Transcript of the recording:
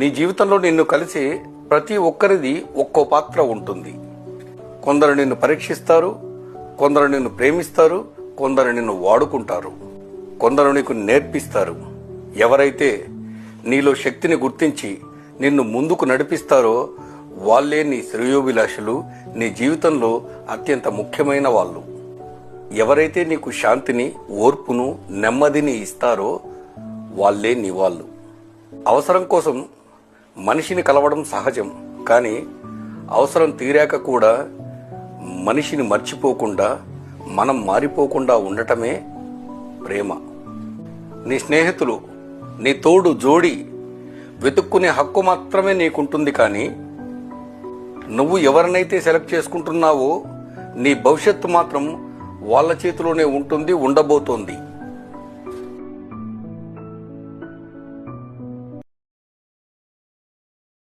నీ జీవితంలో నిన్ను కలిసి ప్రతి ఒక్కరిది ఒక్కో పాత్ర ఉంటుంది. కొందరు నిన్ను పరీక్షిస్తారు, కొందరు నిన్ను ప్రేమిస్తారు, కొందరు నిన్ను వాడుకుంటారు, కొందరు నీకు నేర్పిస్తారు. ఎవరైతే నీలో శక్తిని గుర్తించి నిన్ను ముందుకు నడిపిస్తారో వాళ్ళే నీ శ్రేయోభిలాషులు, నీ జీవితంలో అత్యంత ముఖ్యమైన వాళ్ళు. ఎవరైతే నీకు శాంతిని, ఓర్పును, నెమ్మదిని ఇస్తారో వాళ్ళే నీ వాళ్ళు. అవసరం కోసం మనిషిని కలవడం సహజం, కానీ అవసరం తీరాక కూడా మనిషిని మర్చిపోకుండా, మనం మారిపోకుండా ఉండటమే ప్రేమ. నీ స్నేహితులు, నీ తోడు జోడి వెతుక్కునే హక్కు మాత్రమే నీకుంటుంది, కానీ నువ్వు ఎవరినైతే సెలెక్ట్ చేసుకుంటున్నావో నీ భవిష్యత్తు మాత్రం వాళ్ళ చేతిలోనే ఉంటుంది, ఉండబోతోంది.